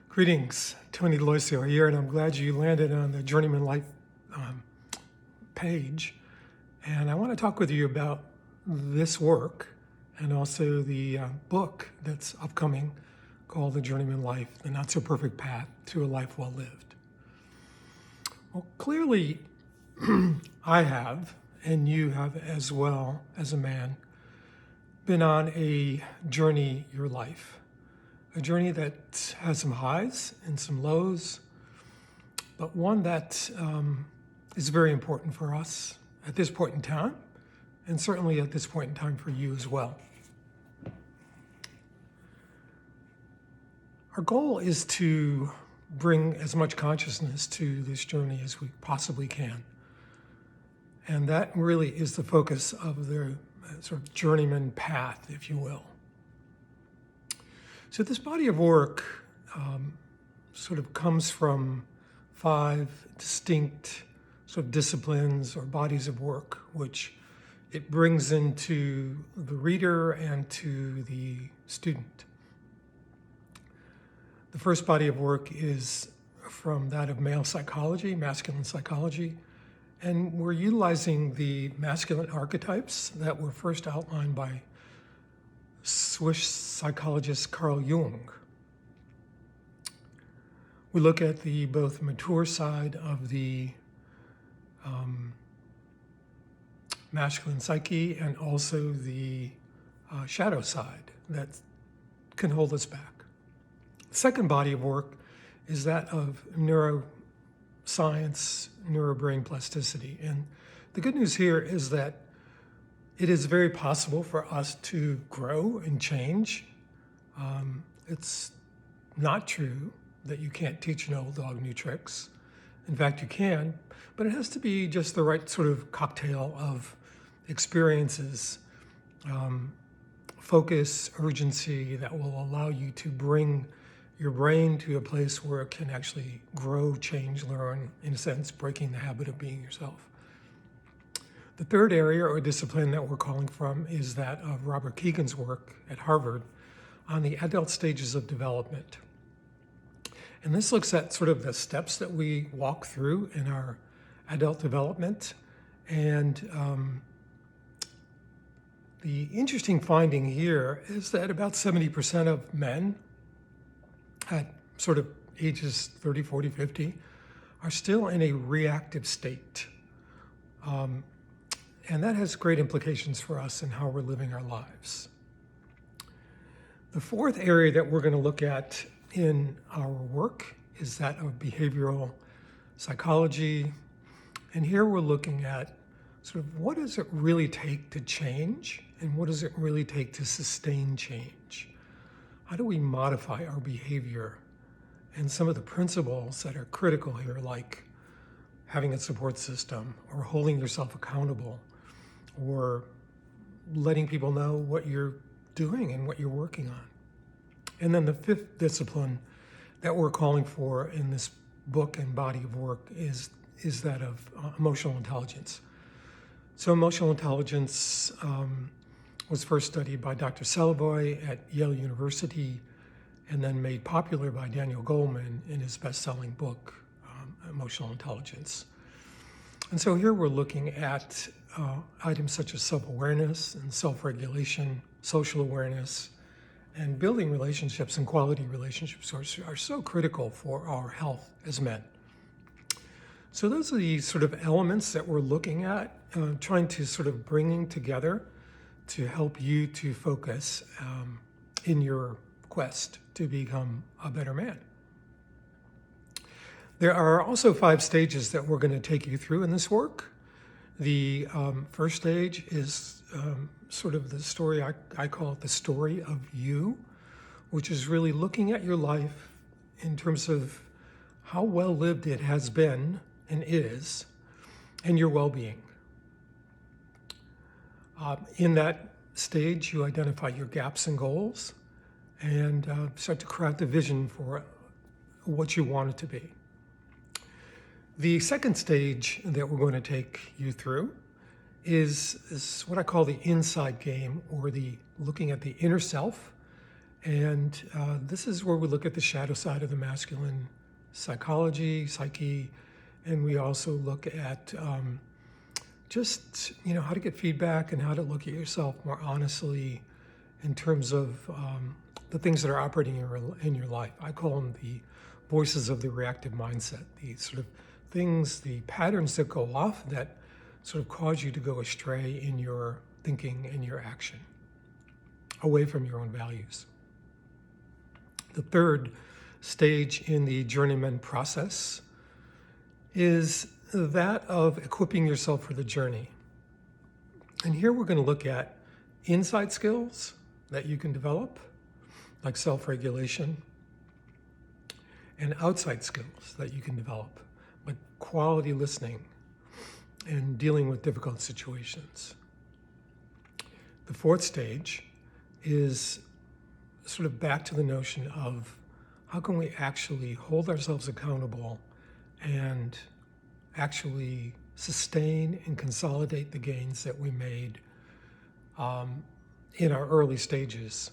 Greetings, Tony Daloisio here, and I'm glad you landed on the Journeyman Life page. And I want to talk with you about this work and also the book that's upcoming called The Journeyman Life, The Not So Perfect Path to a Life Well Lived. Well, clearly, I have, and you have as well as a man, been on a journey your life. A journey that has some highs and some lows, but one that is very important for us at this point in time, and certainly at this point in time for you as well. Our goal is to bring as much consciousness to this journey as we possibly can. And that really is the focus of the sort of journeyman path, if you will. So this body of work sort of comes from 5 distinct sort of disciplines or bodies of work, which it brings into the reader and to the student. The first body of work is from that of male psychology, masculine psychology, and we're utilizing the masculine archetypes that were first outlined by Swiss psychologist Carl Jung. We look at the both mature side of the masculine psyche and also the shadow side that can hold us back. The second body of work is that of neuroscience, neurobrain plasticity. And the good news here is that it is very possible for us to grow and change. It's not true that you can't teach an old dog new tricks. In fact, you can, but it has to be just the right sort of cocktail of experiences, focus, urgency that will allow you to bring your brain to a place where it can actually grow, change, learn, in a sense, breaking the habit of being yourself. The third area or discipline that we're calling from is that of Robert Kegan's work at Harvard on the adult stages of development. And this looks at sort of the steps that we walk through in our adult development. And the interesting finding here is that about 70% of men at sort of ages 30, 40, 50 are still in a reactive state. And that has great implications for us in how we're living our lives. The fourth area that we're going to look at in our work is that of behavioral psychology. And here we're looking at sort of what does it really take to change and what does it really take to sustain change? How do we modify our behavior? And some of the principles that are critical here, like having a support system or holding yourself accountable, or letting people know what you're doing and what you're working on. And then the fifth discipline that we're calling for in this book and body of work is that of emotional intelligence. So emotional intelligence was first studied by Dr. Celeboy at Yale University and then made popular by Daniel Goleman in his best-selling book, Emotional Intelligence. And so here we're looking at items such as self-awareness and self-regulation, social awareness, and building relationships and quality relationships are so critical for our health as men. So those are the sort of elements that we're looking at, trying to sort of bringing together to help you to focus in your quest to become a better man. There are also 5 stages that we're going to take you through in this work. The first stage is sort of the story, I call it the story of you, which is really looking at your life in terms of how well lived it has been and is, and your well-being. In that stage, you identify your gaps and goals and start to craft a vision for what you want it to be. The second stage that we're going to take you through is what I call the inside game, or the looking at the inner self And this is where we look at the shadow side of the masculine psyche, and we also look at just, how to get feedback and how to look at yourself more honestly in terms of the things that are operating in your life. I call them the voices of the reactive mindset, the sort of things, the patterns that go off that sort of cause you to go astray in your thinking and your action, away from your own values. The third stage in the journeyman process is that of equipping yourself for the journey. And here we're going to look at inside skills that you can develop, like self-regulation, and outside skills that you can develop, like quality listening and dealing with difficult situations. The fourth stage is sort of back to the notion of how can we actually hold ourselves accountable and actually sustain and consolidate the gains that we made in our early stages,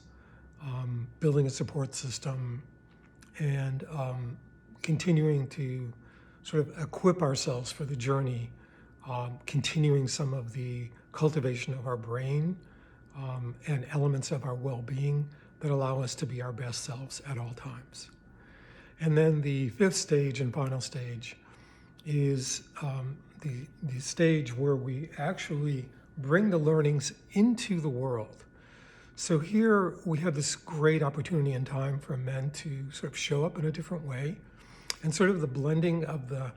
building a support system and continuing to sort of equip ourselves for the journey, continuing some of the cultivation of our brain and elements of our well-being that allow us to be our best selves at all times. And then the fifth stage and final stage is the stage where we actually bring the learnings into the world. So here we have this great opportunity and time for men to sort of show up in a different way, and sort of the blending of the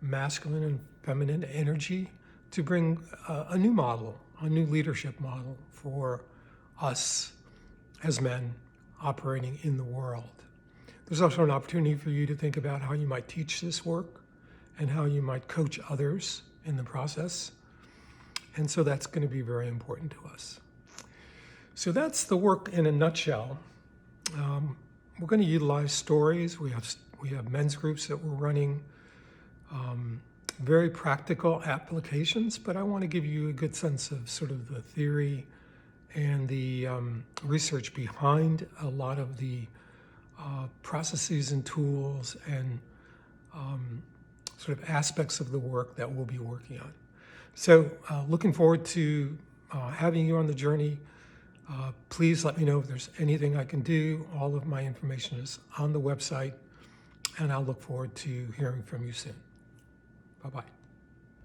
masculine and feminine energy to bring a new model, a new leadership model for us as men operating in the world. There's also an opportunity for you to think about how you might teach this work and how you might coach others in the process. And so that's going to be very important to us. So that's the work in a nutshell. We're going to utilize stories. We have men's groups that we're running, very practical applications, but I want to give you a good sense of sort of the theory and the research behind a lot of the processes and tools and sort of aspects of the work that we'll be working on. So looking forward to having you on the journey. Please let me know if there's anything I can do. All of my information is on the website, and I'll look forward to hearing from you soon. Bye-bye.